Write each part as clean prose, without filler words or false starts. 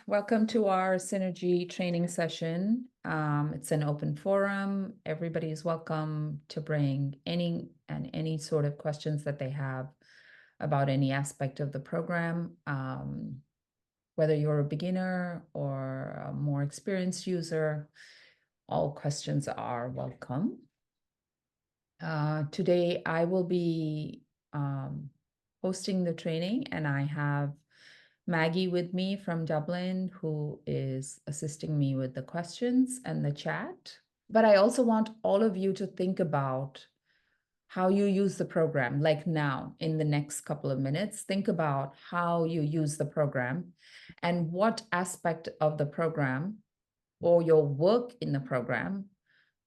welcome to our Synergy training session. It's an open forum. Everybody is welcome to bring any sort of questions that they have about any aspect of the program. Whether you're a beginner or a more experienced user, all questions are welcome. Today I will be hosting the training, and I have Maggie with me from Dublin, who is assisting me with the questions and the chat. But I also want all of you to think about how you use the program, like now, in the next couple of minutes. Think about how you use the program and what aspect of the program or your work in the program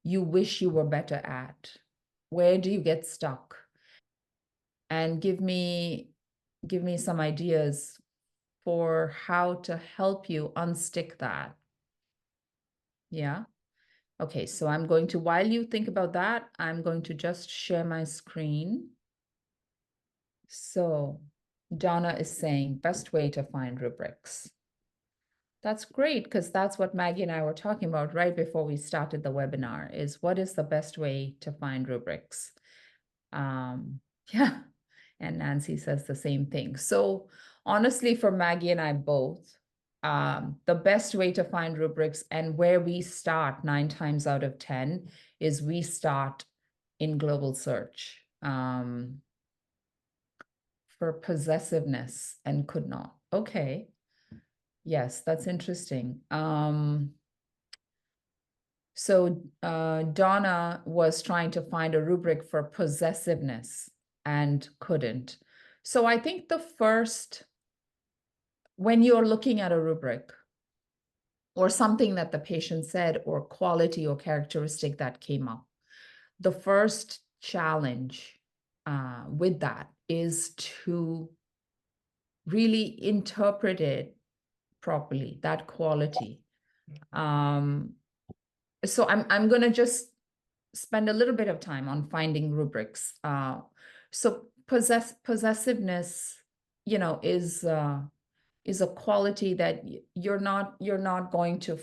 you wish you were better at. Where do you get stuck? And give me some ideas for how to help you unstick that. Yeah. Okay, so I'm going to, while you think about that, I'm going to just share my screen. So Donna is saying best way to find rubrics. That's great, because that's what Maggie and I were talking about right before we started the webinar, is what is the best way to find rubrics? Yeah, and Nancy says the same thing. So honestly, for Maggie and I both, the best way to find rubrics and where we start 9 times out of 10 is we start in global search for possessiveness and could not. Okay. Yes, that's interesting. So Donna was trying to find a rubric for possessiveness and couldn't. So I think the first, when you're looking at a rubric or something that the patient said or quality or characteristic that came up, the first challenge with that is to really interpret it properly, that quality. So I'm going to just spend a little bit of time on finding rubrics. So possessiveness, is a quality that you're not going to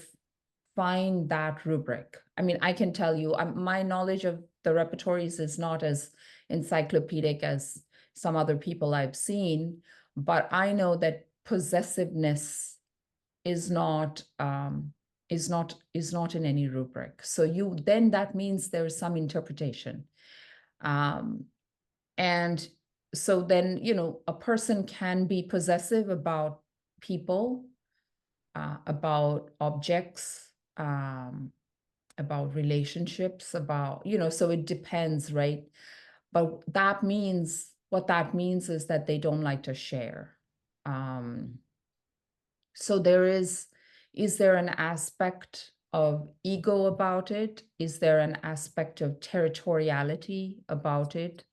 find that rubric. I mean, I can tell you, my knowledge of the repertories is not as encyclopedic as some other people I've seen, but I know that possessiveness is not in any rubric. So then that means there's some interpretation. And so then, a person can be possessive about people, about objects, about relationships, about, so it depends, right? But what that means is that they don't like to share. So is there an aspect of ego about it? Is there an aspect of territoriality about it?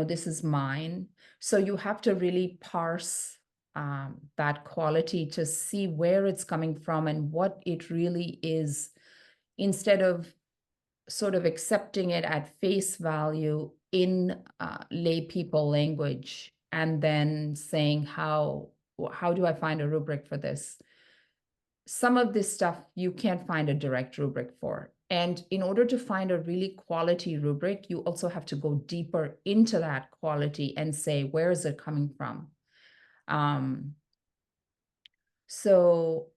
This is mine. So you have to really parse that quality to see where it's coming from and what it really is, instead of sort of accepting it at face value in lay people language and then saying, how do I find a rubric for this? Some of this stuff you can't find a direct rubric for. And in order to find a really quality rubric, you also have to go deeper into that quality and say, where is it coming from? So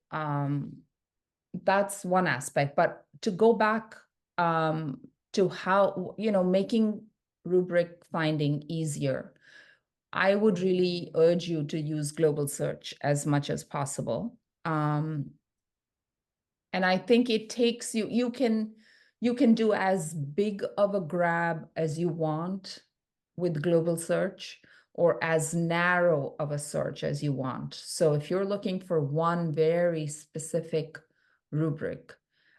that's one aspect. But to go back to how, making rubric finding easier, I would really urge you to use global search as much as possible. And I think it takes you can do as big of a grab as you want with global search, or as narrow of a search as you want. So if you're looking for one very specific rubric,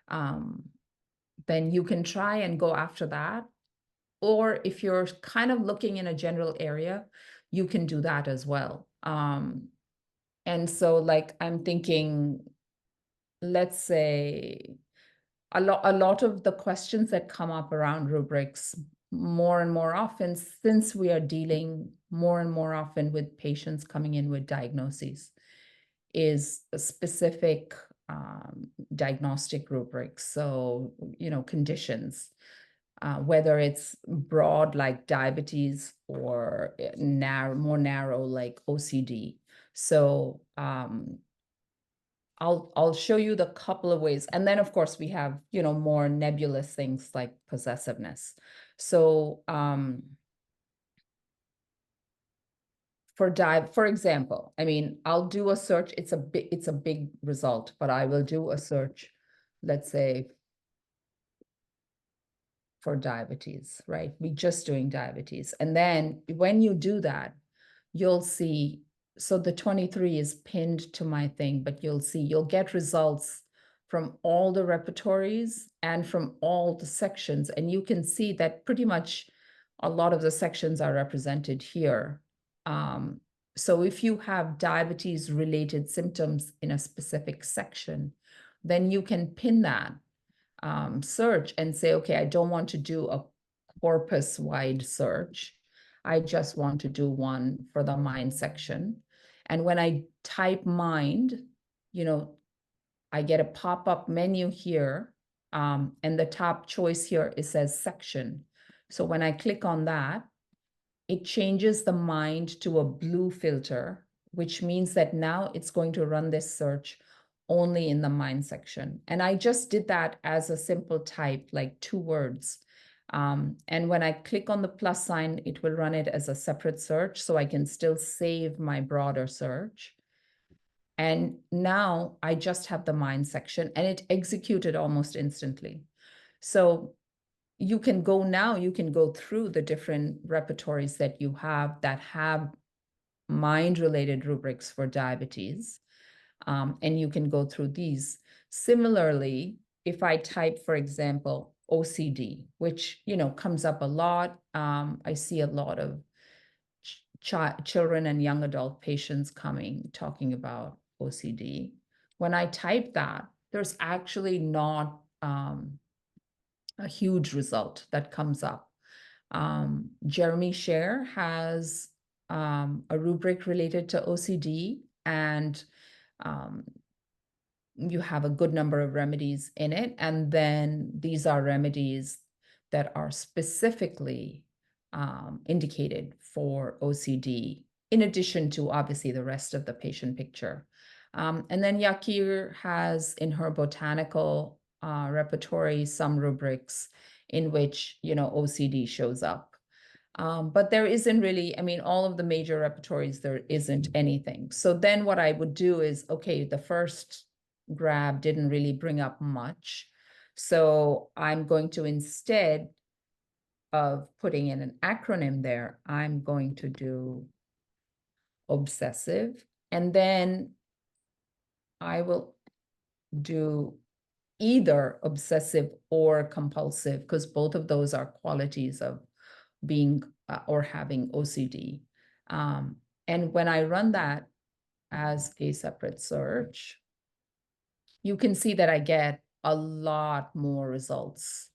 then you can try and go after that. Or if you're kind of looking in a general area, you can do that as well. And so, like, I'm thinking, let's say a lot of the questions that come up around rubrics more and more often, since we are dealing more and more often with patients coming in with diagnoses, is a specific diagnostic rubrics. So, conditions, whether it's broad like diabetes or more narrow like OCD. So I'll show you the couple of ways. And then of course we have, more nebulous things like possessiveness. So for example, I mean, I'll do a search. It's a big result, but I will do a search, let's say, for diabetes, right? We're just doing diabetes. And then when you do that, you'll see, so the 23 is pinned to my thing, but you'll get results from all the repertories and from all the sections. And you can see that pretty much a lot of the sections are represented here. So if you have diabetes related symptoms in a specific section, then you can pin that search and say, okay, I don't want to do a corpus-wide search. I just want to do one for the mind section. And when I type mind, I get a pop-up menu here, and the top choice here, it says section. So when I click on that, it changes the mind to a blue filter, which means that now it's going to run this search only in the mind section. And I just did that as a simple type, like 2 words. And when I click on the plus sign, it will run it as a separate search, so I can still save my broader search. And now I just have the mind section, and it executed almost instantly. So you can go through the different repertories that you have that have mind-related rubrics for diabetes, and you can go through these. Similarly, if I type, for example, OCD, which comes up a lot, I see a lot of children and young adult patients talking about OCD. When I type that, there's actually not a huge result that comes up. Jeremy Sher has a rubric related to OCD, and you have a good number of remedies in it. And then these are remedies that are specifically indicated for OCD, in addition to obviously the rest of the patient picture. And then Yakir has in her botanical repertory some rubrics in which OCD shows up. But there isn't really, I mean, all of the major repertories, there isn't anything. So then what I would do is, okay, the first grab didn't really bring up much. So I'm going to, instead of putting in an acronym there, I'm going to do obsessive. And then I will do either obsessive or compulsive, because both of those are qualities of being or having OCD. And when I run that as a separate search, you can see that I get a lot more results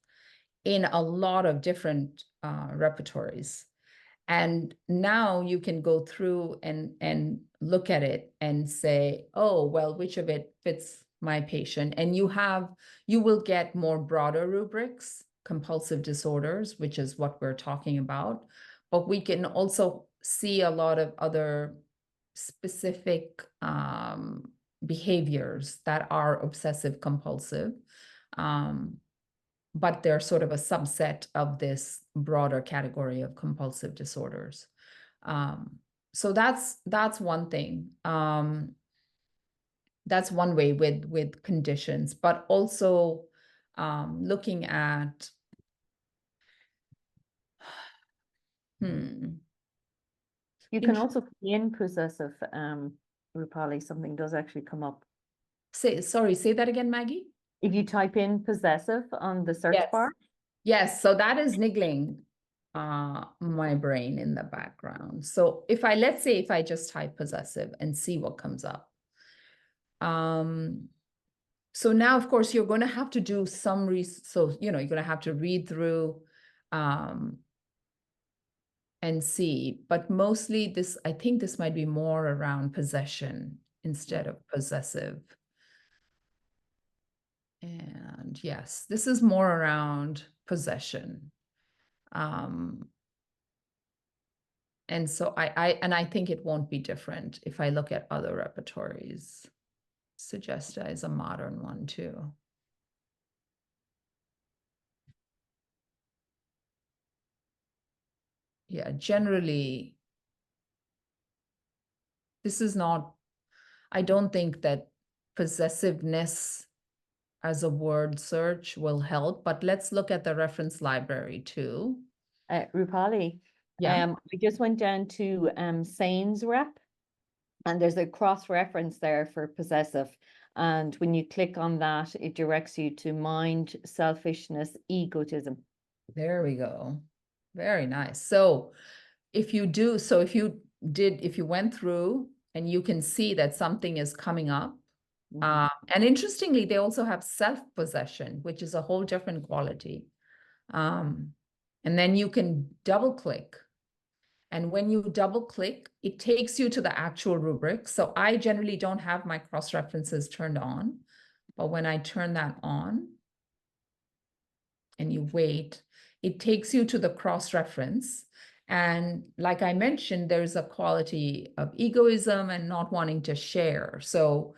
in a lot of different repertories. And now you can go through and look at it and say, oh, well, which of it fits my patient? And you will get more broader rubrics, compulsive disorders, which is what we're talking about. But we can also see a lot of other specific behaviors that are obsessive compulsive. But they're sort of a subset of this broader category of compulsive disorders. So that's one thing. That's one way with conditions, but also looking at, You can also put in possessive, Roopali, something does actually come up. Say that again, Maggie. If you type in possessive on the search bar. Yes, so that is niggling my brain in the background. So let's say if I just type possessive and see what comes up. So now, of course, you're going to have to do some so you're going to have to read through and see, but mostly I think this might be more around possession instead of possessive. And yes, this is more around possession. And so I think it won't be different if I look at other repertories. Suggesta is a modern one too. Yeah, generally, this is not, I don't think that possessiveness as a word search will help, but let's look at the reference library too. Roopali, Yeah. I just went down to Sane's rep, and there's a cross-reference there for possessive. And when you click on that, it directs you to mind, selfishness, egotism. There we go. Very nice. So if you went through and you can see that something is coming up, and interestingly, they also have self-possession, which is a whole different quality. And then you can double click. And when you double click, it takes you to the actual rubric. So I generally don't have my cross-references turned on, but when I turn that on and you wait, it takes you to the cross-reference. And like I mentioned, there's a quality of egoism and not wanting to share. So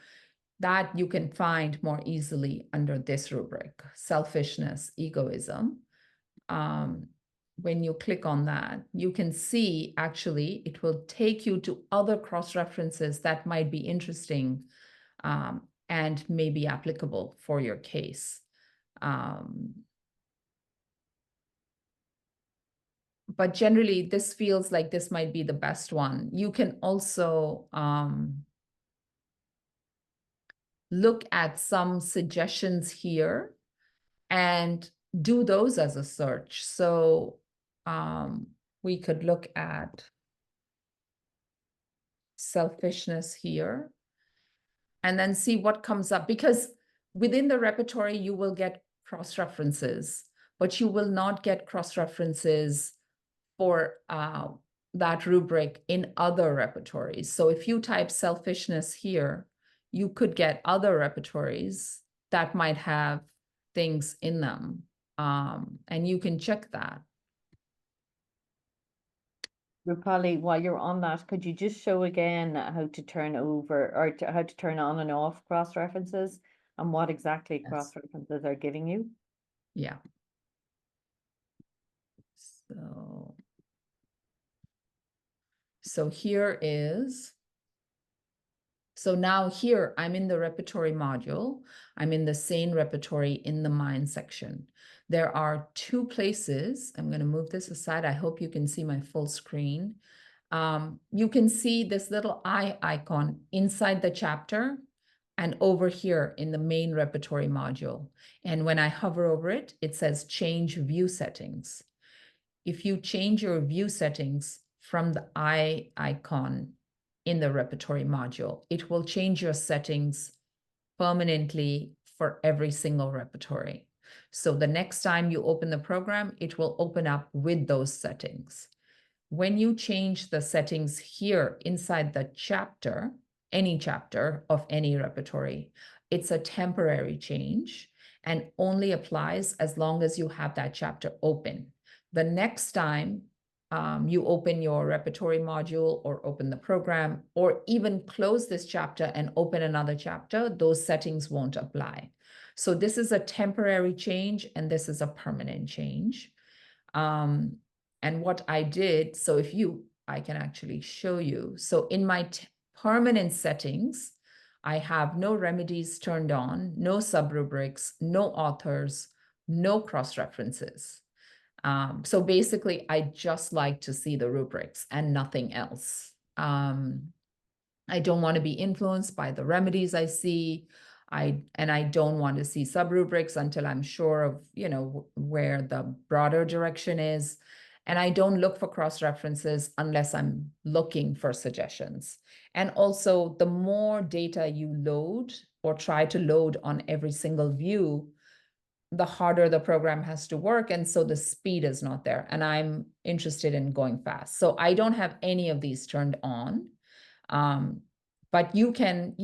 that you can find more easily under this rubric, selfishness, egoism. When you click on that, you can see actually it will take you to other cross-references that might be interesting and may be applicable for your case. But generally, this feels like this might be the best one. You can also look at some suggestions here and do those as a search. So we could look at selfishness here and then see what comes up, because within the repertory, you will get cross-references, but you will not get cross-references for that rubric in other repertories. So if you type selfishness here, you could get other repertories that might have things in them. And you can check that. Rupali, while you're on that, could you just show again how to turn over or how to turn on and off cross-references and what exactly Yes. cross-references are giving you? Yeah. So here is, so now here I'm in the repertory module. I'm in the sane repertory in the mind section. There are two places. I'm going to move this aside. I hope you can see my full screen. You can see this little eye icon inside the chapter and over here in the main repertory module. And when I hover over it, it says change view settings. If you change your view settings from the eye icon in the repertory module, it will change your settings permanently for every single repertory. So the next time you open the program, it will open up with those settings. When you change the settings here inside the chapter, any chapter of any repertory, it's a temporary change and only applies as long as you have that chapter open. The next time you open your repertory module or open the program or even close this chapter and open another chapter, those settings won't apply. So this is a temporary change and this is a permanent change. And what I did, so I can actually show you. So in my permanent settings, I have no remedies turned on, no subrubrics, no authors, no cross-references. So basically, I just like to see the rubrics and nothing else. I don't want to be influenced by the remedies I see. I don't want to see subrubrics until I'm sure of, where the broader direction is. And I don't look for cross-references unless I'm looking for suggestions. And also, the more data you load or try to load on every single view, the harder the program has to work. And so the speed is not there. And I'm interested in going fast. So I don't have any of these turned on. But but you can,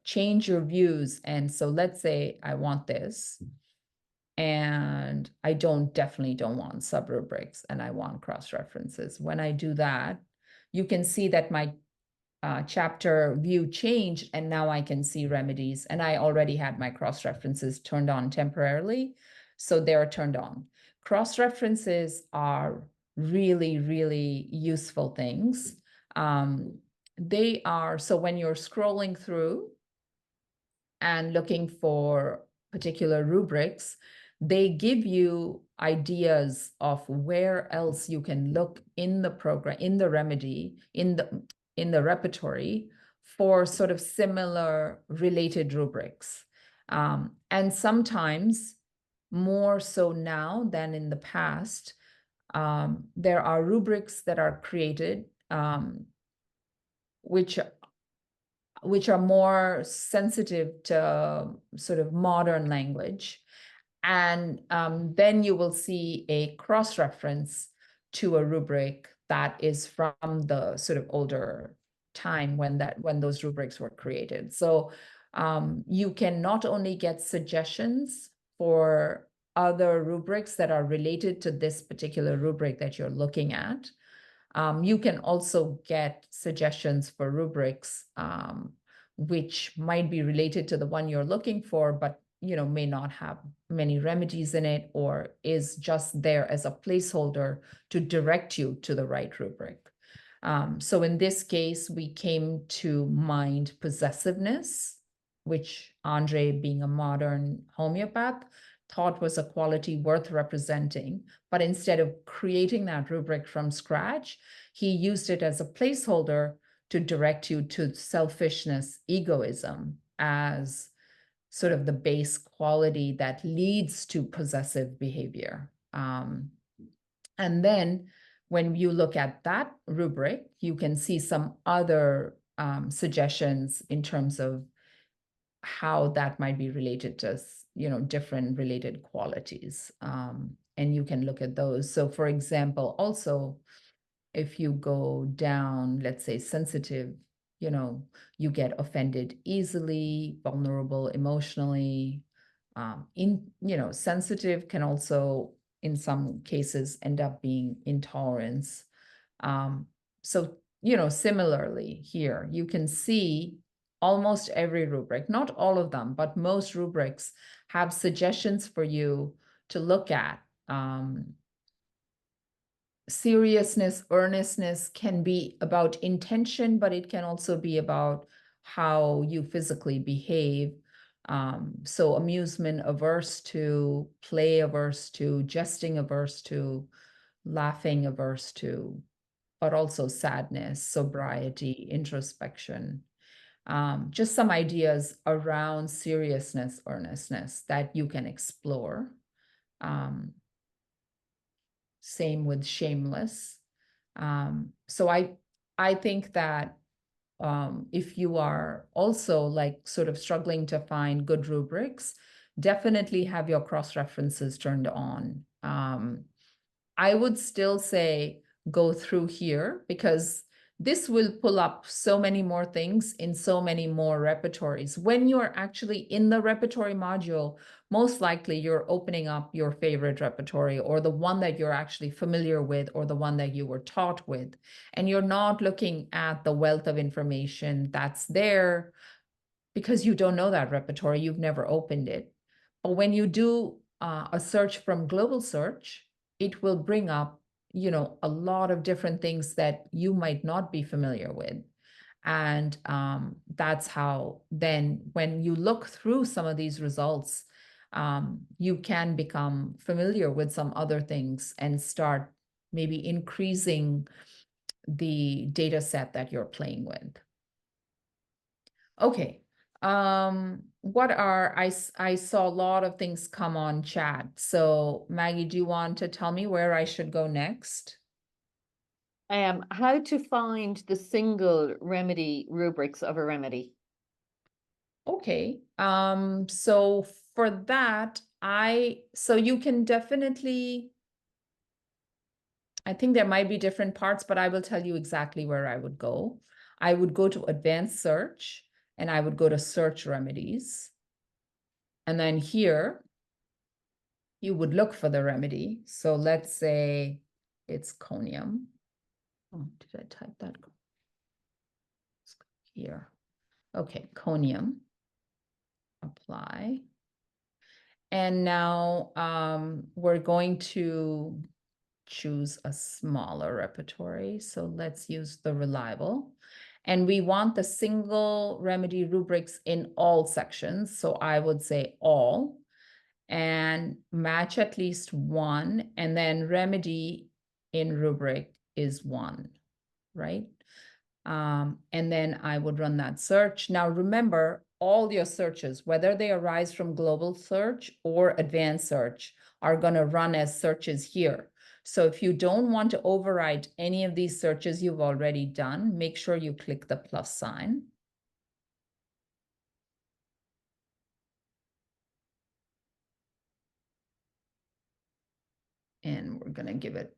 change your views. And so let's say I want this, and I definitely don't want subrubrics, and I want cross-references. When I do that, you can see that my chapter view changed, and now I can see remedies, and I already had my cross-references turned on temporarily, so they're turned on. Cross-references are really, really useful things. They are, so when you're scrolling through and looking for particular rubrics, they give you ideas of where else you can look in the program, in the remedy, in the repertory for sort of similar related rubrics. And sometimes more so now than in the past, there are rubrics that are created which are more sensitive to sort of modern language. And then you will see a cross-reference to a rubric that is from the sort of older time when those rubrics were created. So you can not only get suggestions for other rubrics that are related to this particular rubric that you're looking at, you can also get suggestions for rubrics which might be related to the one you're looking for, but may not have many remedies in it, or is just there as a placeholder to direct you to the right rubric. So in this case, we came to mind possessiveness, which Andre, being a modern homeopath, thought was a quality worth representing. But instead of creating that rubric from scratch, he used it as a placeholder to direct you to selfishness, egoism, as sort of the base quality that leads to possessive behavior. And then when you look at that rubric, you can see some other suggestions in terms of how that might be related to different related qualities, and you can look at those. So for example, also if you go down, let's say sensitive, you get offended easily, vulnerable emotionally. Sensitive can also in some cases end up being intolerance. So similarly here, you can see almost every rubric, not all of them, but most rubrics have suggestions for you to look at. Seriousness, earnestness can be about intention, but it can also be about how you physically behave. So amusement averse to, play averse to, jesting averse to, laughing averse to, but also sadness, sobriety, introspection. Just some ideas around seriousness, earnestness that you can explore. Same with shameless. So I think that if you are also like sort of struggling to find good rubrics, definitely have your cross-references turned on. I would still say go through here, because this will pull up so many more things in so many more repertories. When you're actually in the repertory module, most likely you're opening up your favorite repertory, or the one that you're actually familiar with, or the one that you were taught with. And you're not looking at the wealth of information that's there because you don't know that repertory, you've never opened it. But when you do a search from global search, it will bring up a lot of different things that you might not be familiar with. And that's how then when you look through some of these results, you can become familiar with some other things and start maybe increasing the data set that you're playing with. Okay. I saw a lot of things come on chat. So Maggie, do you want to tell me where I should go next? How to find the single remedy rubrics of a remedy. Okay. So for that, so you can definitely, I think there might be different parts, but I will tell you exactly where I would go. I would go to advanced search and I would go to search remedies. And then here, you would look for the remedy. So let's say it's conium. Oh, did I type that? Here. Okay, conium. Apply. And now we're going to choose a smaller repertory. So let's use the reliable. And we want the single remedy rubrics in all sections. So I would say all and match at least one. And then remedy in rubric is one, right? And then I would run that search. Now remember, all your searches, whether they arise from global search or advanced search, are going to run as searches here. So if you don't want to overwrite any of these searches you've already done, make sure you click the plus sign. And we're going to give it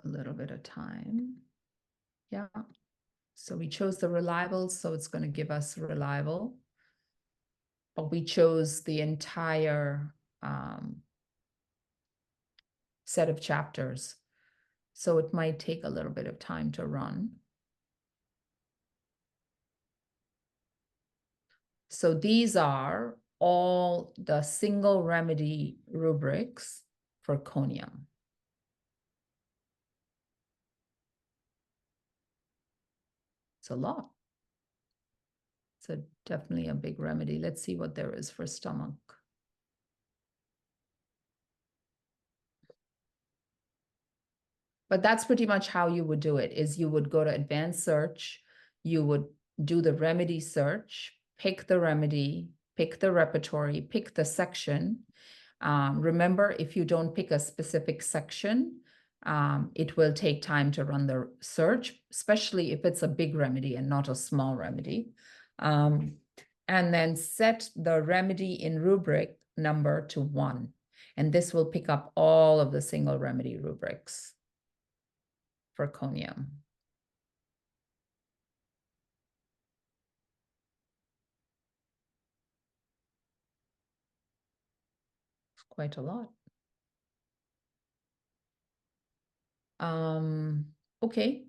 a little bit of time. Yeah. So we chose the reliable, so it's going to give us reliable. But we chose the entire set of chapters. So it might take a little bit of time to run. So these are all the single remedy rubrics for conium. It's a lot. It's definitely a big remedy. Let's see what there is for stomach. But that's pretty much how you would do it, is you would go to advanced search, you would do the remedy search, pick the remedy, pick the repertory, pick the section. Remember, if you don't pick a specific section, it will take time to run the search, especially if it's a big remedy and not a small remedy. And then set the remedy in rubric number to 1. And this will pick up all of the single remedy rubrics for conium. It's quite a lot. Okay.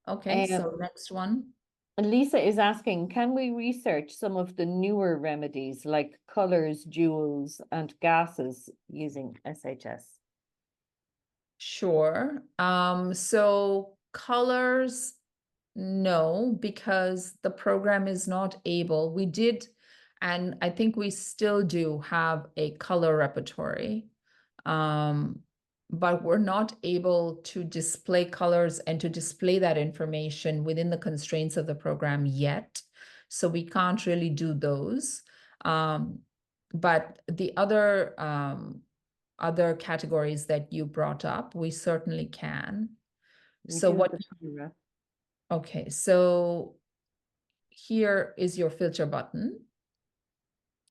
Okay. So next one. Lisa is asking, can we research some of the newer remedies like colors, jewels, and gases using SHS? Sure. So colors, no, because the program is not able. We did, and I think we still do have a color repertory. But we're not able to display colors and to display that information within the constraints of the program yet. So we can't really do those. But the other categories that you brought up, we certainly can. Okay, so here is your filter button.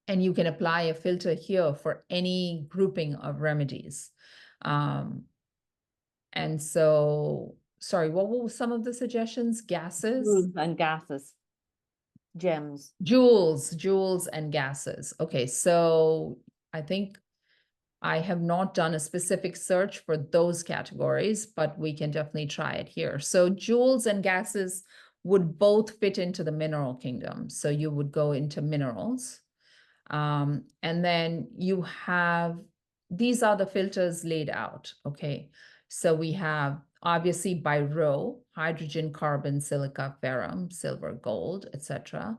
And you can apply a filter here for any grouping of remedies. And so, sorry, what were some of the suggestions? Gases? Jewels and gases. Gems. Jewels and gases. Okay, so I think I have not done a specific search for those categories, but we can definitely try it here. So jewels and gases would both fit into the mineral kingdom. So you would go into minerals. And then you have, these are the filters laid out, okay? So we have obviously by row, hydrogen, carbon, silica, ferrum, silver, gold, etc.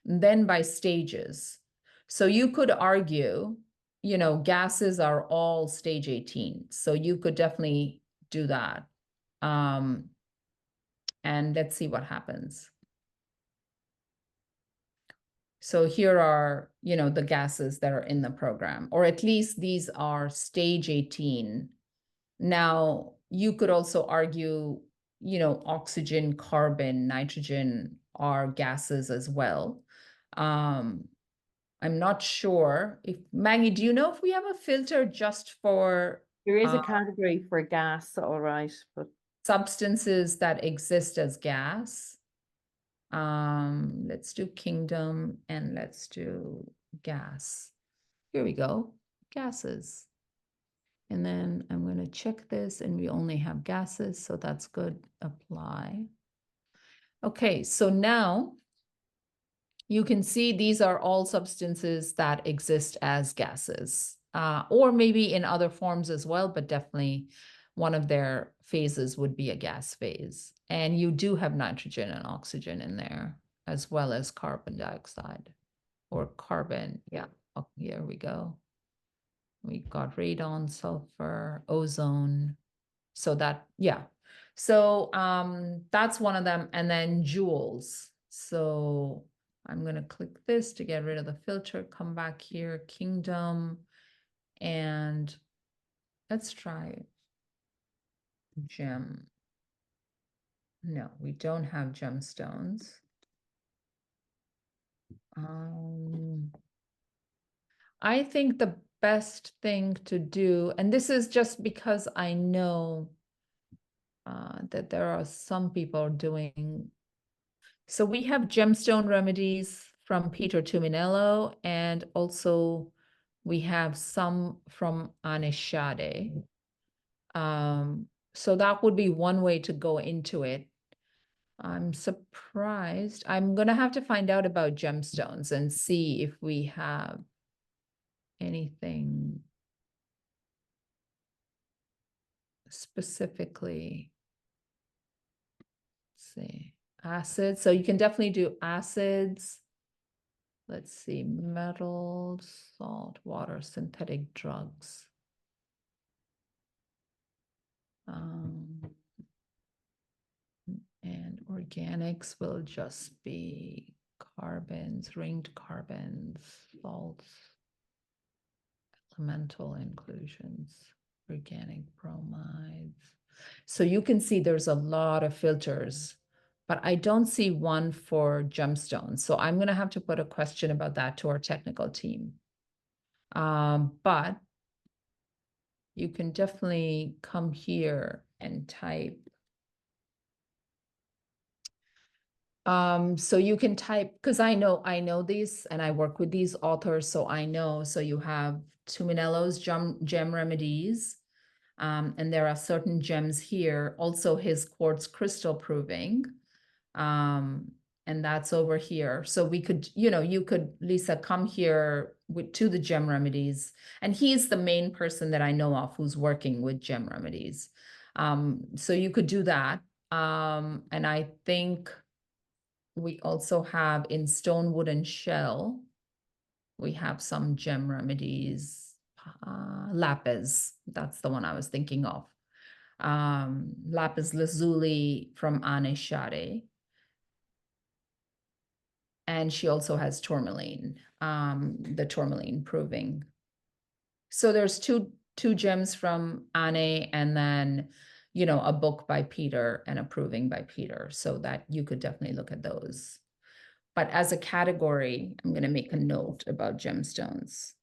Then by stages. So you could argue, you know, gases are all stage 18. So you could definitely do that. And let's see what happens. So here are, you know, the gases that are in the program, or at least these are stage 18. Now, you could also argue, you know, oxygen, carbon, nitrogen are gases as well. I'm not sure if, Maggie, do you know if we have a filter just for... There is a category for gas, all right, but substances that exist as gas. Let's do kingdom and let's do gas. Here we go, gases. And then I'm going to check this and we only have gases, so that's good. Apply. Okay, so now you can see these are all substances that exist as gases, or maybe in other forms as well, but definitely one of their phases would be a gas phase. And you do have nitrogen and oxygen in there, as well as carbon dioxide or carbon. Yeah, oh, here we go. We got radon, sulfur, ozone. So that, yeah. So that's one of them. And then joules. So I'm going to click this to get rid of the filter, come back here, kingdom, and let's try gem. No, we don't have gemstones. I think the best thing to do, and this is just because I know that there are some people doing. So we have gemstone remedies from Peter Tuminello, and also we have some from Anishade. So that would be one way to go into it. I'm surprised. I'm gonna have to find out about gemstones and see if we have anything specifically. Let's see, acids. So you can definitely do acids. Let's see, metals, salt, water, synthetic drugs. And organics will just be carbons, ringed carbons, salts, elemental inclusions, organic bromides. So you can see there's a lot of filters, but I don't see one for gemstones. So I'm going to have to put a question about that to our technical team. But you can definitely come here and type. So you can type, because I know these and I work with these authors, so I know. So you have Tuminello's gem remedies, and there are certain gems here. Also his quartz crystal proving, and that's over here. So we could, you could, Lisa, come here to the gem remedies, and he's the main person that I know of who's working with gem remedies. So you could do that. And I think we also have in stone, wood, and shell, we have some gem remedies. Lapis, that's the one I was thinking of. Lapis lazuli from Anishade. And she also has tourmaline, the tourmaline proving. So there's two gems from Anne, and then, a book by Peter and a proving by Peter, so that you could definitely look at those. But as a category, I'm going to make a note about gemstones.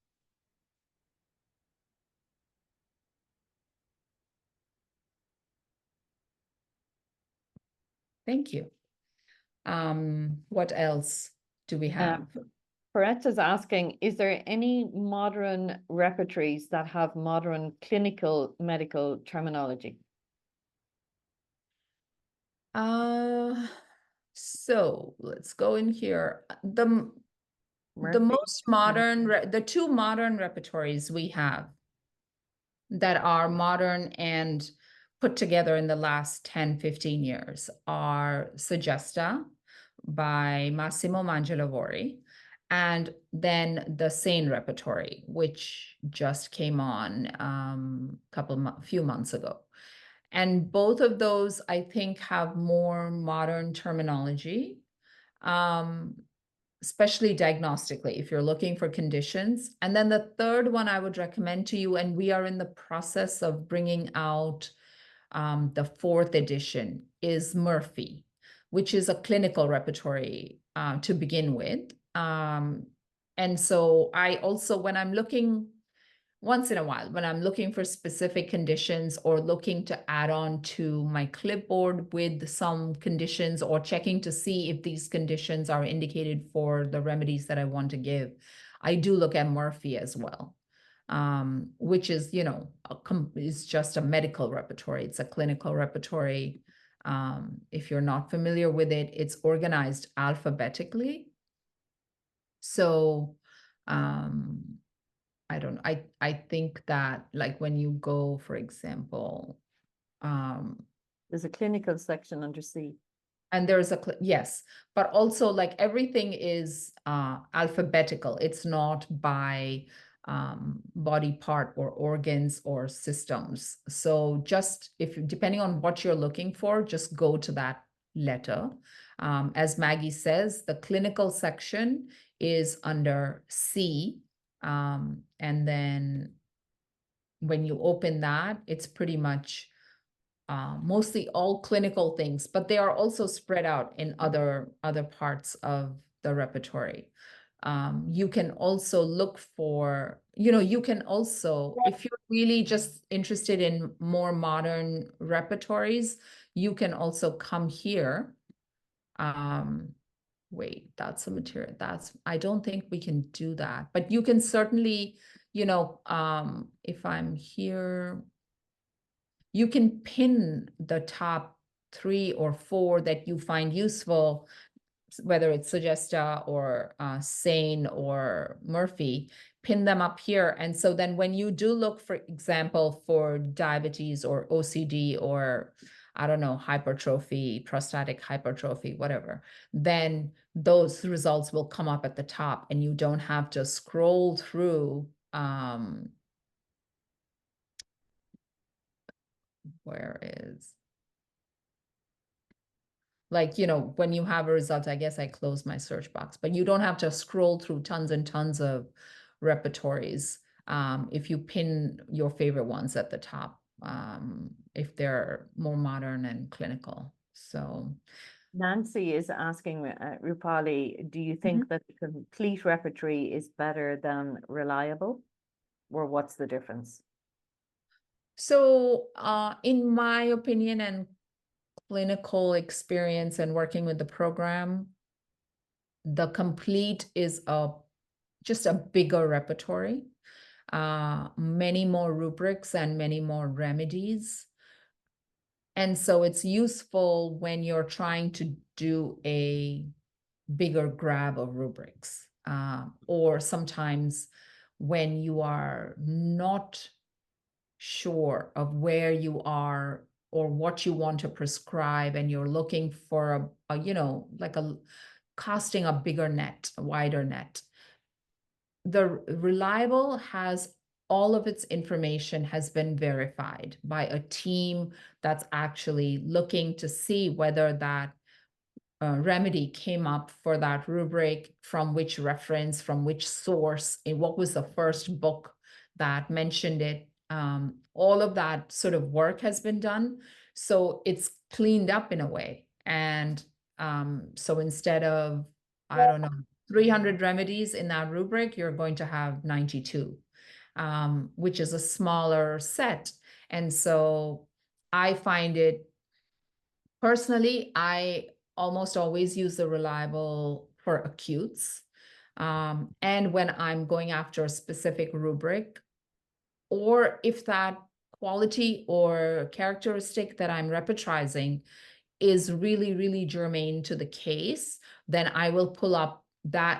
Thank you. What else do we have? Paretta's asking, is there any modern repertories that have modern clinical medical terminology? So let's go in here. The most modern, the two modern repertories we have that are modern and put together in the last 10, 15 years are Sagesta by Massimo Mangialavori, and then the Sane repertory, which just came on few months ago. And both of those, I think, have more modern terminology, especially diagnostically, if you're looking for conditions. And then the third one I would recommend to you, and we are in the process of bringing out the 4th edition, is Murphy, which is a clinical repertory to begin with. And so I also, when I'm looking once in a while when I'm looking for specific conditions or looking to add on to my clipboard with some conditions or checking to see if these conditions are indicated for the remedies that I want to give. I do look at Murphy as well, which is, you know, is just a medical repertory. It's a clinical repertory. If you're not familiar with it, it's organized alphabetically. So, I don't know. I think that like when you go, for example, There's a clinical section under C. and there's a yes, but also like everything is alphabetical. It's not by body part or organs or systems. So just if depending on what you're looking for, just go to that letter. As Maggie says, the clinical section is under C. And then when you open that, it's pretty much mostly all clinical things, but they are also spread out in other parts of the repertory. You can also look for, you know, you can also, if you're really just interested in more modern repertories, you can also come here. Wait, that's a material. I don't think we can do that, but you can certainly, you know, if I'm here, you can pin the top 3 or 4 that you find useful, whether it's Suggesta or Sane or Murphy, pin them up here. And so then when you do look, for example, for diabetes or OCD or I don't know, hypertrophy, prostatic hypertrophy, whatever, then those results will come up at the top and you don't have to scroll through where is like, you know, when you have a result, I guess I close my search box, but you don't have to scroll through tons and tons of repertories if you pin your favorite ones at the top, if they're more modern and clinical. So Nancy is asking, Rupali, do you think that the complete repertory is better than reliable? Or what's the difference? So in my opinion and clinical experience and working with the program, the complete is just a bigger repertory, many more rubrics and many more remedies. And so it's useful when you're trying to do a bigger grab of rubrics, or sometimes when you are not sure of where you are or what you want to prescribe and you're looking for you know, like a casting a bigger net, a wider net. The reliable has all of its information has been verified by a team that's actually looking to see whether that remedy came up for that rubric, from which reference, from which source, and what was the first book that mentioned it. All of that sort of work has been done. So it's cleaned up in a way. And so instead of, I don't know, 300 remedies in that rubric, you're going to have 92, which is a smaller set. And so I find it personally, I almost always use the reliable for acutes. And when I'm going after a specific rubric, or if that quality or characteristic that I'm repertorizing is really, really germane to the case, then I will pull up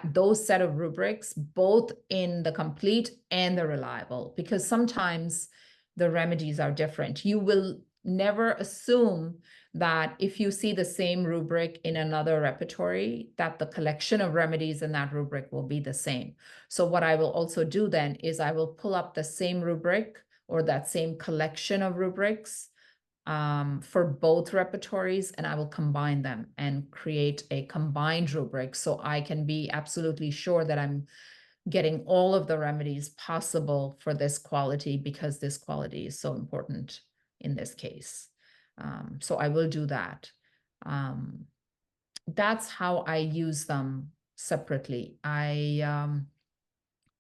those set of rubrics, both in the complete and the reliable, because sometimes the remedies are different. You will never assume that if you see the same rubric in another repertory, that the collection of remedies in that rubric will be the same. So what I will also do then is I will pull up the same rubric or that same collection of rubrics for both repertories, and I will combine them and create a combined rubric so I can be absolutely sure that I'm getting all of the remedies possible for this quality, because this quality is so important in this case. So I will do that. That's how I use them separately. I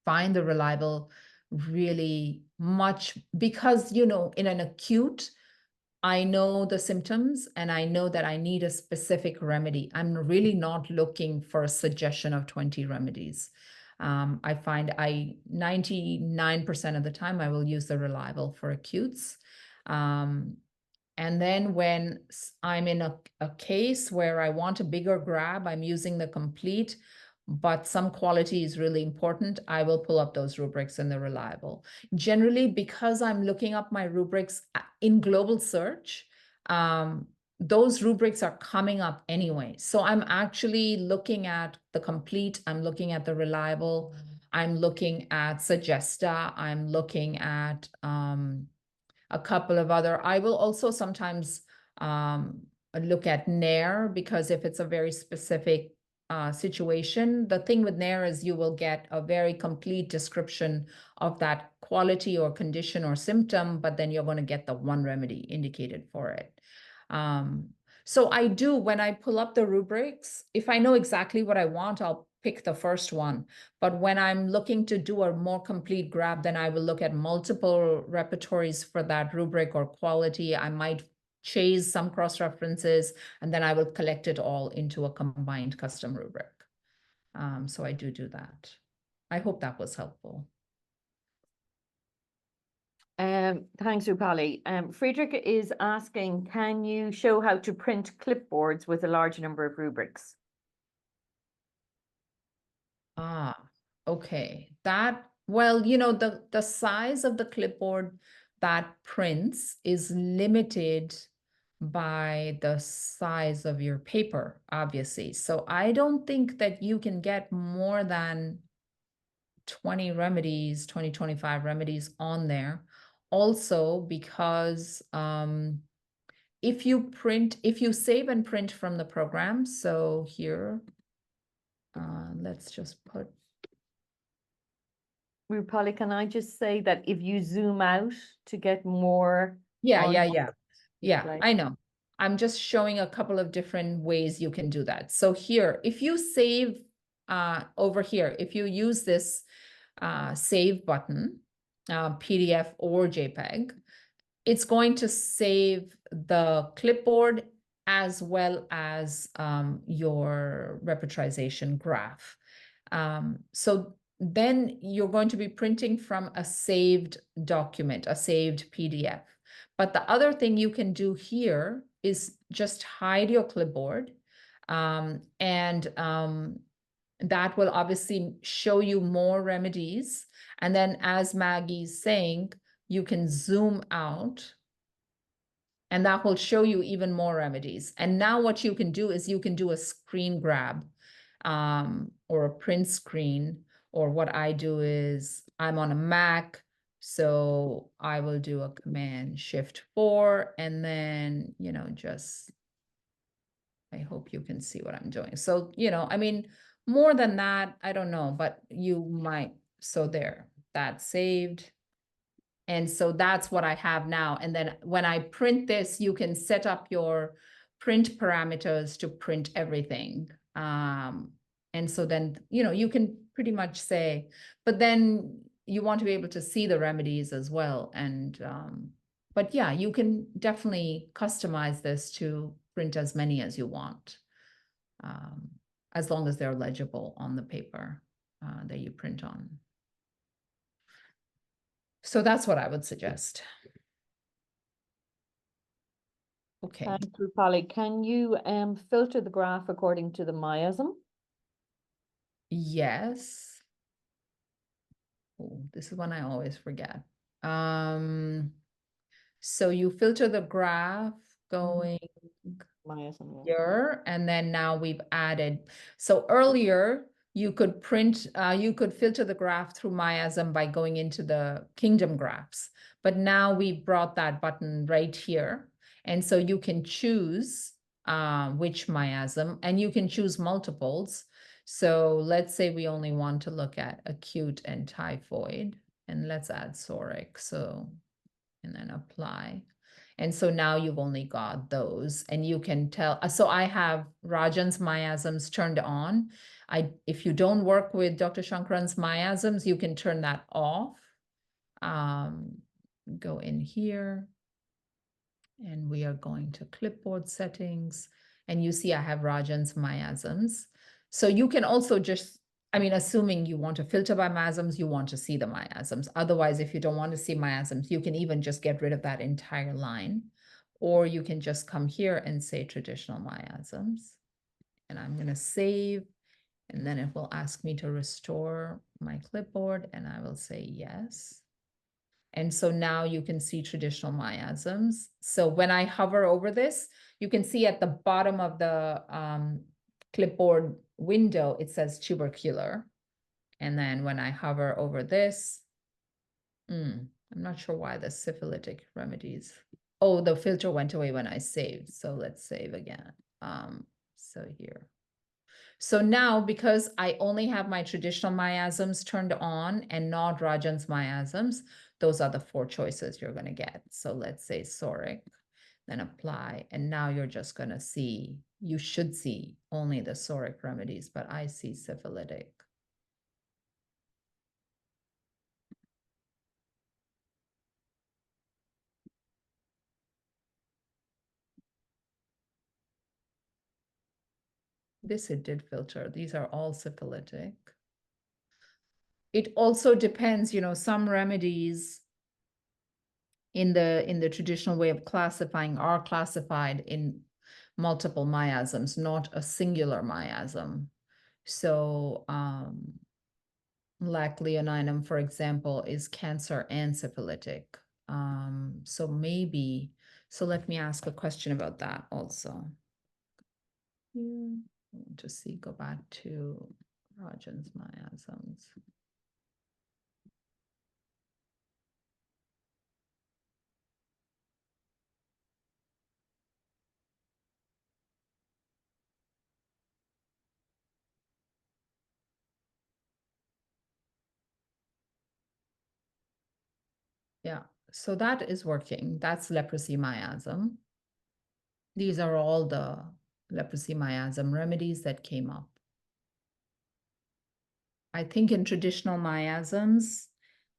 find the reliable really much because, you know, in an acute, I know the symptoms and I know that I need a specific remedy. I'm really not looking for a suggestion of 20 remedies. I find 99% of the time I will use the reliable for acutes. And then when I'm in a case where I want a bigger grab, I'm using the complete, but some quality is really important, I will pull up those rubrics in the reliable. Generally, because I'm looking up my rubrics in global search, those rubrics are coming up anyway. So I'm actually looking at the complete, I'm looking at the reliable, I'm looking at Suggesta, I'm looking at a couple of other. I will also sometimes look at NAIR because if it's a very specific situation, the thing with NAIR is you will get a very complete description of that quality or condition or symptom, but then you're going to get the one remedy indicated for it. So I do, when I pull up the rubrics, if I know exactly what I want, I'll pick the first one. But when I'm looking to do a more complete grab, then I will look at multiple repertories for that rubric or quality. I might chase some cross-references, and then I will collect it all into a combined custom rubric. So I do that. I hope that was helpful. Thanks, Roopali. Friedrich is asking, can you show how to print clipboards with a large number of rubrics? Okay. Well, you know, the size of the clipboard that prints is limited by the size of your paper, obviously. So I don't think that you can get more than 20 remedies, 20, 25 remedies on there. Also, because if you save and print from the program, so here, let's just put Roopali, can I just say that if you zoom out to get more Yeah, on yeah, I know. I'm just showing a couple of different ways you can do that. So here, if you save over here, if you use this save button, PDF or JPEG, it's going to save the clipboard as well as your repertorization graph. So then you're going to be printing from a saved document, a saved PDF. But the other thing you can do here is just hide your clipboard. And that will obviously show you more remedies. And then as Maggie's saying, you can zoom out and that will show you even more remedies. And now what you can do is you can do a screen grab or a print screen, or what I do is I'm on a Mac, so I will do a Command Shift 4 and then, you know, just, I hope you can see what I'm doing. So, you know, I mean, more than that, I don't know, but you might, so there, that's saved. And so that's what I have now. And then when I print this, you can set up your print parameters to print everything. And so then, you know, you can pretty much say, but then you want to be able to see the remedies as well. And, but yeah, you can definitely customize this to print as many as you want, as long as they're legible on the paper that you print on. So that's what I would suggest. Okay. Thanks, Roopali. Can you filter the graph according to the miasm? Yes. Oh, this is one I always forget. So you filter the graph going Miasm, yeah. here, and then now we've added. So earlier you could print, you could filter the graph through miasm by going into the kingdom graphs, but now we've brought that button right here. And so you can choose which miasm, and you can choose multiples. So let's say we only want to look at acute and typhoid, and let's add psoric. So, and then apply. And so now you've only got those, and you can tell. So I have Rajan's miasms turned on. If you don't work with Dr. Shankaran's miasms, you can turn that off. Go in here, and we are going to clipboard settings, and you see I have Rajan's miasms. So you can also just, I mean, assuming you want to filter by miasms, you want to see the miasms. Otherwise, if you don't want to see miasms, you can even just get rid of that entire line, or you can just come here and say traditional miasms. And I'm going to save, and then it will ask me to restore my clipboard, and I will say yes. And so now you can see traditional miasms. So when I hover over this, you can see at the bottom of the clipboard window, it says tubercular. And then when I hover over this, I'm not sure why the syphilitic remedies. Oh, the filter went away when I saved. So let's save again. So here. So now, because I only have my traditional miasms turned on and not Rajan's miasms, those are the 4 choices you're going to get. So let's say psoric, then apply. And now you're just going to see, you should see only the psoric remedies, but I see syphilitic. This it did filter. These are all syphilitic. It also depends, you know, some remedies in the traditional way of classifying are classified in multiple miasms, not a singular miasm. So lac leoninum, for example, is cancer and syphilitic. So maybe, so let me ask a question about that also. To see, go back to Rajan's miasms. Yeah, so that is working. That's leprosy miasm. These are all the leprosy miasm remedies that came up. I think in traditional miasms,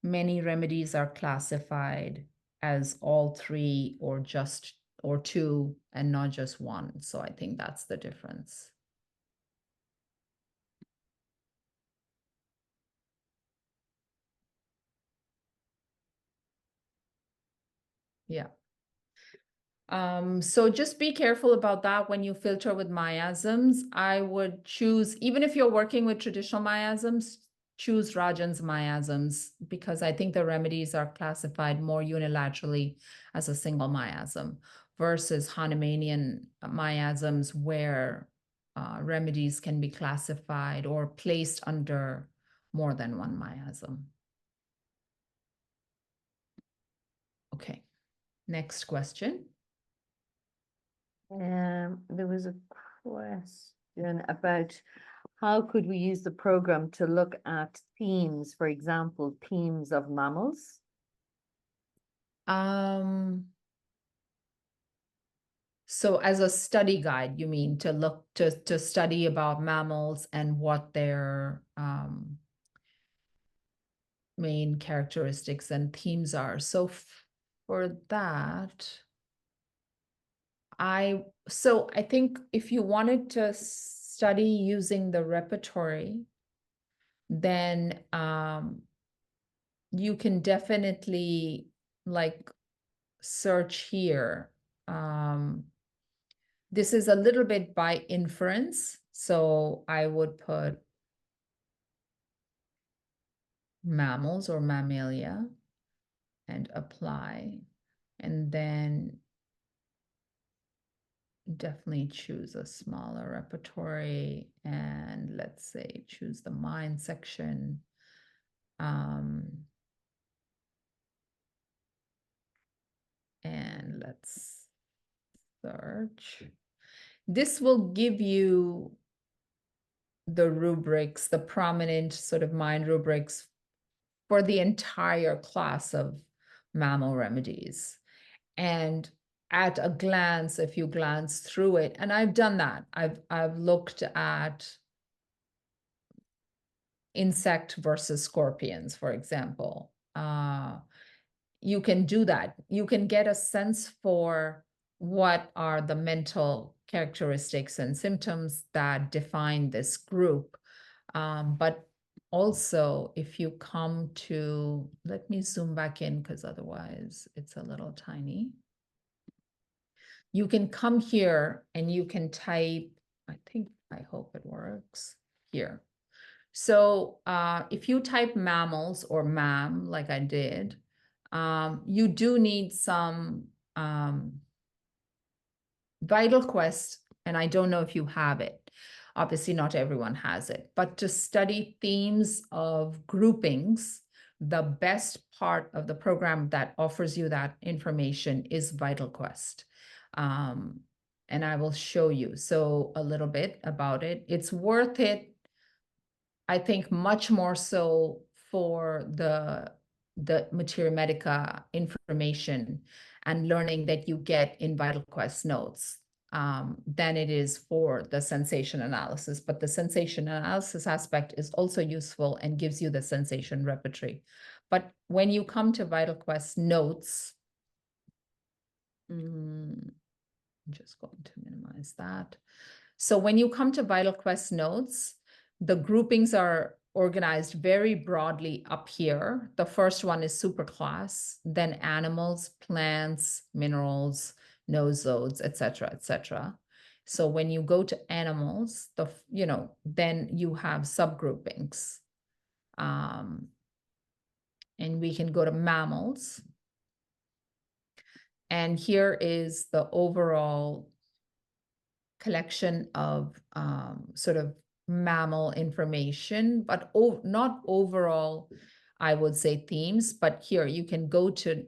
many remedies are classified as all 3 or just or 2 and not just 1. So I think that's the difference. Yeah. So just be careful about that when you filter with miasms. I would choose, even if you're working with traditional miasms, choose Rajan's miasms, because I think the remedies are classified more unilaterally as a single miasm versus Hahnemannian miasms, where remedies can be classified or placed under more than one miasm. Okay, next question. There was a question about how could we use the program to look at themes, for example, themes of mammals? So as a study guide, you mean to look to study about mammals and what their main characteristics and themes are. So for that, I think if you wanted to study using the repertory, then you can definitely like search here. This is a little bit by inference. So I would put mammals or mammalia and apply. And then definitely choose a smaller repertory. And let's say choose the mind section. And let's search. This will give you the rubrics, the prominent sort of mind rubrics for the entire class of mammal remedies. And at a glance, if you glance through it, and I've done that, I've looked at insect versus scorpions, for example. you can do that. You can get a sense for what are the mental characteristics and symptoms that define this group. But also, if you come to, let me zoom back in because otherwise it's a little tiny. You can come here and you can type, I hope it works here. So if you type mammals or MAM, like I did, you do need some Vital Quest, and I don't know if you have it. Obviously, not everyone has it, but to study themes of groupings, the best part of the program that offers you that information is Vital Quest. And I will show you so a little bit about it. It's worth it, I think, much more so for the Materia Medica information and learning that you get in Vital Quest notes than it is for the sensation analysis. But the sensation analysis aspect is also useful and gives you the sensation repertory. But when you come to Vital Quest notes, I'm just going to minimize that. So when you come to Vital Quest notes, the groupings are organized very broadly up here. The first one is superclass, then animals, plants, minerals, nosodes, et cetera, et cetera. So when you go to animals, then you have subgroupings. And we can go to mammals. And here is the overall collection of sort of mammal information, but not overall, I would say, themes. But here you can go to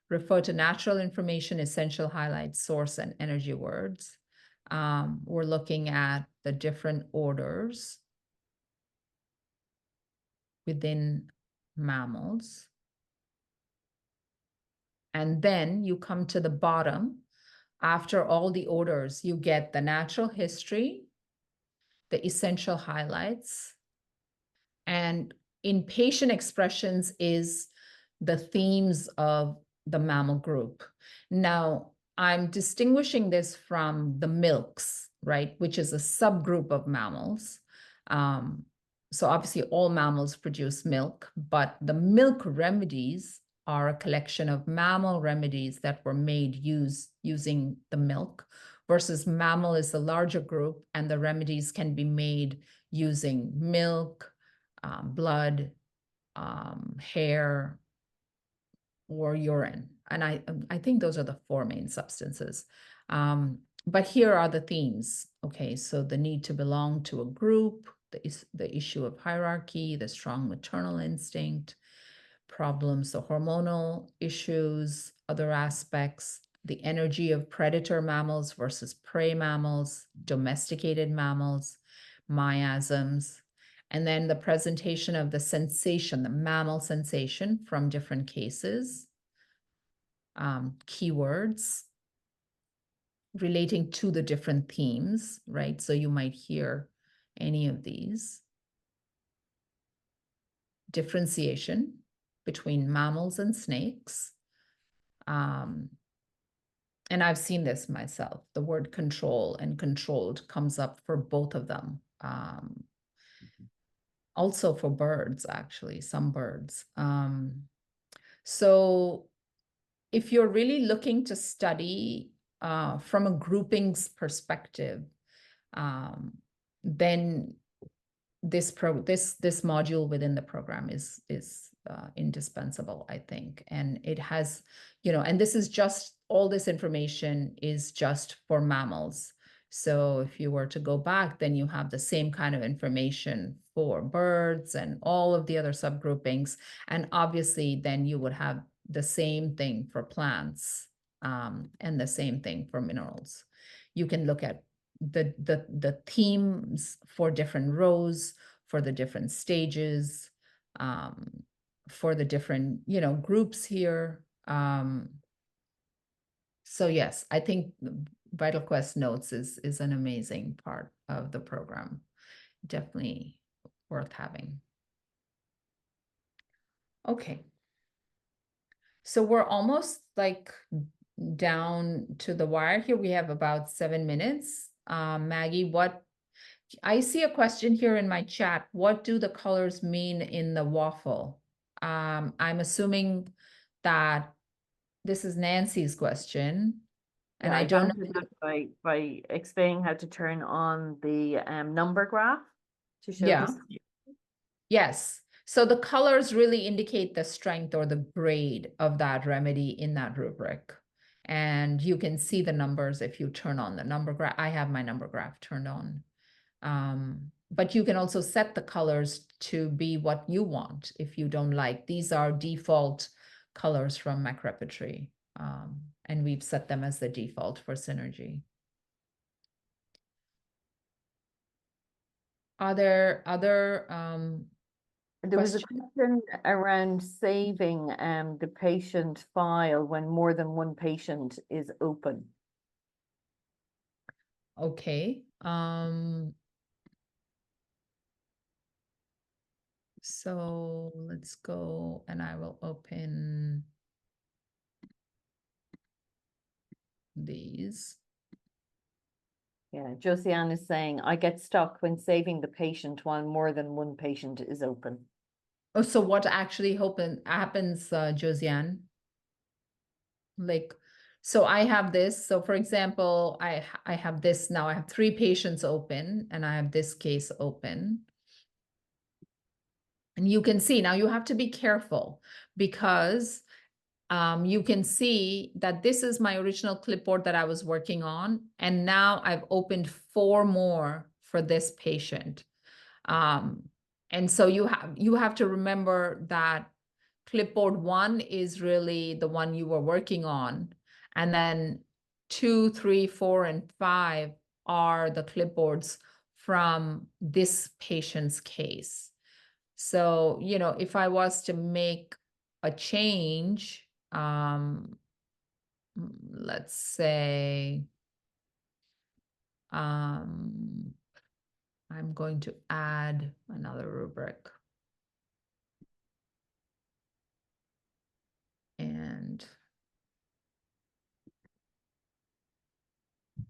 refer to natural information, essential highlights, source, and energy words. We're looking at the different orders within mammals. And then you come to the bottom. After all the orders, you get the natural history, the essential highlights, and in patient expressions is the themes of the mammal group. Now, I'm distinguishing this from the milks, right, which is a subgroup of mammals. So obviously all mammals produce milk, but the milk remedies are a collection of mammal remedies that were made using the milk, versus mammal is the larger group, and the remedies can be made using milk, blood, hair, or urine. And I think those are the four main substances. But here are the themes. Okay, so the need to belong to a group, the issue of hierarchy, the strong maternal instinct, problems, the hormonal issues, other aspects, the energy of predator mammals versus prey mammals, domesticated mammals, miasms, and then the presentation of the sensation, the mammal sensation from different cases, keywords relating to the different themes, right? So you might hear any of these. Differentiation between mammals and snakes. And I've seen this myself. The word control and controlled comes up for both of them. Also for birds, actually, some birds. So if you're really looking to study from a groupings perspective, then this module within the program is indispensable, I think. And it has, and this is just, all this information is just for mammals. So if you were to go back, then you have the same kind of information for birds and all of the other subgroupings. And obviously then you would have the same thing for plants, and the same thing for minerals. You can look at the themes for different rows, for the different stages, for the different, groups here. So yes, I think Vital Quest Notes is an amazing part of the program. Definitely worth having. Okay. So we're almost like down to the wire here. We have about 7 minutes. Maggie, I see a question here in my chat. What do the colors mean in the waffle? I'm assuming that this is Nancy's question, and Yeah, I I don't answered know. that by explaining how to turn on the number graph to show Yeah. this. Yes. So the colors really indicate the strength or the grade of that remedy in that rubric. And you can see the numbers if you turn on the number graph. I have my number graph turned on. But you can also set the colors to be what you want if you don't like. These are default colors from MacRepertory. And we've set them as the default for Synergy. Are there other There was a questions? question around saving the patient file when more than one patient is open. Okay. So let's go and I will open these. Yeah, Josiane is saying, I get stuck when saving the patient while more than one patient is open. Oh, so what actually happens, Josiane? Like, so I have this. So for example, I have this now. I have 3 patients open and I have this case open. And you can see now you have to be careful because you can see that this is my original clipboard that I was working on. And now I've opened 4 more for this patient. And so you have to remember that clipboard 1 is really the one you were working on. And then 2, 3, 4, and 5 are the clipboards from this patient's case. So, if I was to make a change, let's say, I'm going to add another rubric. And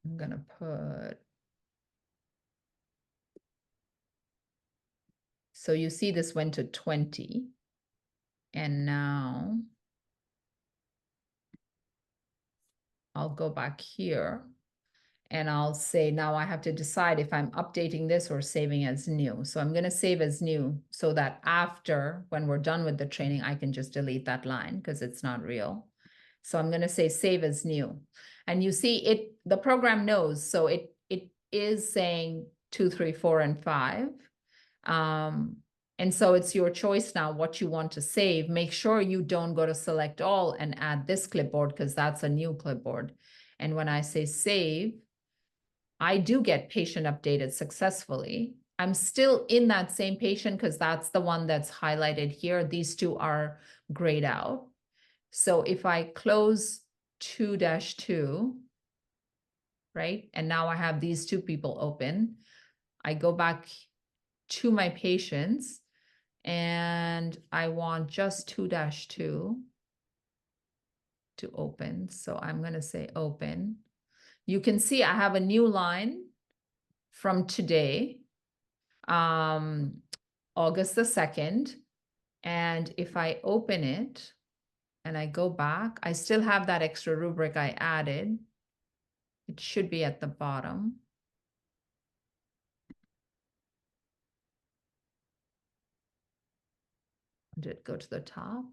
I'm going to put, so you see this went to 20. And now I'll go back here and I'll say, now I have to decide if I'm updating this or saving as new. So I'm going to save as new so that after, when we're done with the training, I can just delete that line because it's not real. So I'm going to say save as new. And you see the program knows. So it is saying 2, 3, 4, and 5. And so it's your choice now what you want to save. Make sure you don't go to select all and add this clipboard because that's a new clipboard. And when I say save, I do get patient updated successfully. I'm still in that same patient because that's the one that's highlighted here. These 2 are grayed out. So if I close 2-2, right? And now I have these 2 people open. I go back to my patients and I want just 2-2 to open. So I'm going to say open. You can see I have a new line from today, August the 2nd. And if I open it and I go back, I still have that extra rubric I added. It should be at the bottom. Did it go to the top?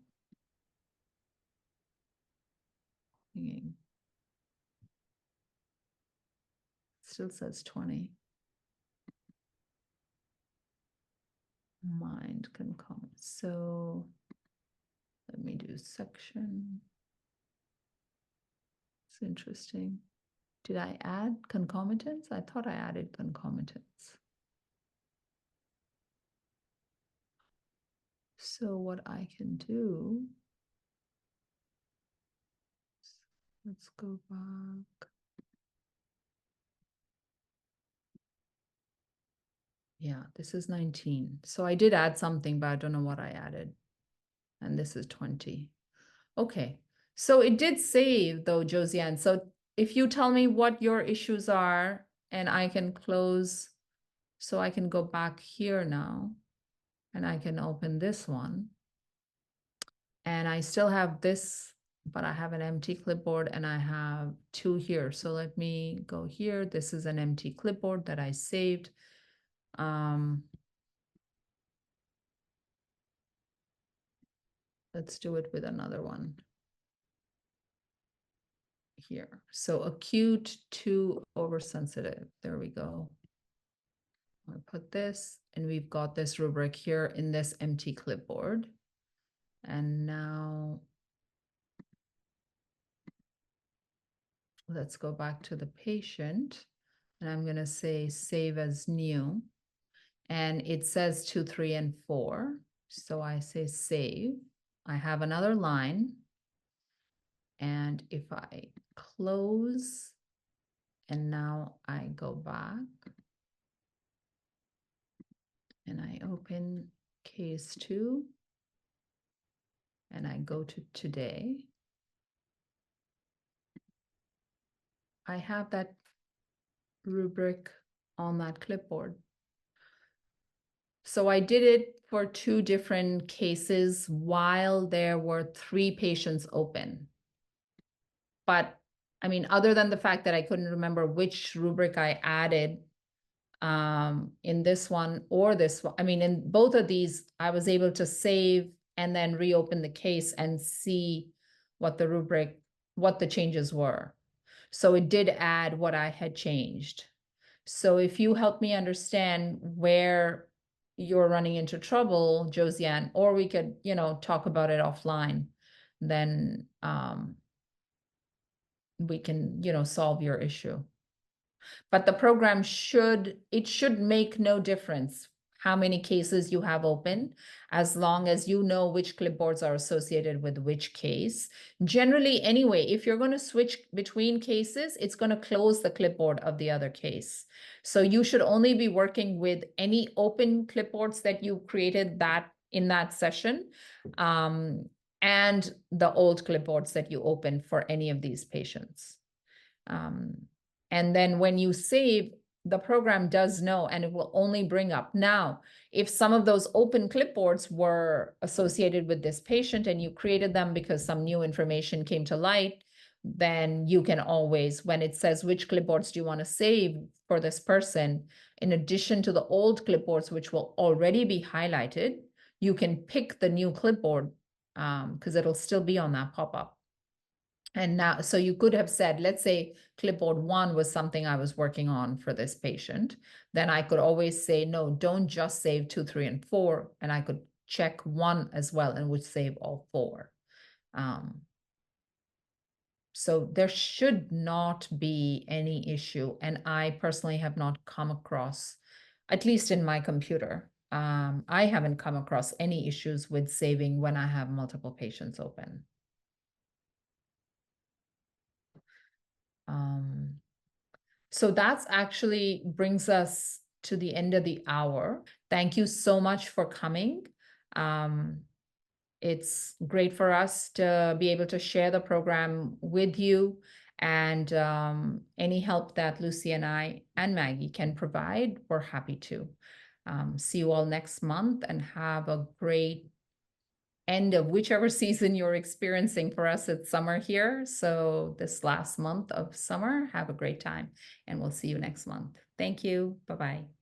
Still says 20. Mind can comment. So let me do section. It's interesting. Did I add concomitants? I thought I added concomitants. So what I can do, let's go back. Yeah, this is 19. So I did add something, but I don't know what I added. And this is 20. Okay, so it did save though, Josiane. So if you tell me what your issues are and I can close, so I can go back here now and I can open this one. And I still have this, but I have an empty clipboard and I have two here. So let me go here. This is an empty clipboard that I saved. Let's do it with another one here. So acute to oversensitive. There we go. I'll put this, and we've got this rubric here in this empty clipboard. And now let's go back to the patient, and I'm going to say save as new. And it says 2, 3, and 4. So I say save. I have another line. And if I close, and now I go back and I open case 2 and I go to today, I have that rubric on that clipboard. So I did it for 2 different cases while there were 3 patients open. But I mean, other than the fact that I couldn't remember which rubric I added in this one or this one, I mean, in both of these, I was able to save and then reopen the case and see what the rubric, what the changes were. So it did add what I had changed. So if you help me understand where you're running into trouble, Josiane, or we could, talk about it offline, then we can, solve your issue. But the program should make no difference how many cases you have open, as long as you know which clipboards are associated with which case. Generally, anyway, if you're going to switch between cases, it's going to close the clipboard of the other case. So you should only be working with any open clipboards that you created in that session, and the old clipboards that you opened for any of these patients. And then when you save, the program does know, and it will only bring up. Now, if some of those open clipboards were associated with this patient and you created them because some new information came to light, then you can always, when it says which clipboards do you want to save for this person, in addition to the old clipboards, which will already be highlighted, you can pick the new clipboard because it'll still be on that pop-up. And now, so you could have said, let's say clipboard 1 was something I was working on for this patient. Then I could always say, no, don't just save 2, 3, and 4. And I could check 1 as well and would save all 4. So there should not be any issue. And I personally have not come across, at least in my computer, I haven't come across any issues with saving when I have multiple patients open. So that's actually brings us to the end of the hour. Thank you so much for coming. It's great for us to be able to share the program with you, and any help that Lucy and I and Maggie can provide, we're happy to. See you all next month, and have a great end of whichever season you're experiencing. For us, it's summer here. So this last month of summer, have a great time, and we'll see you next month. Thank you. Bye-bye.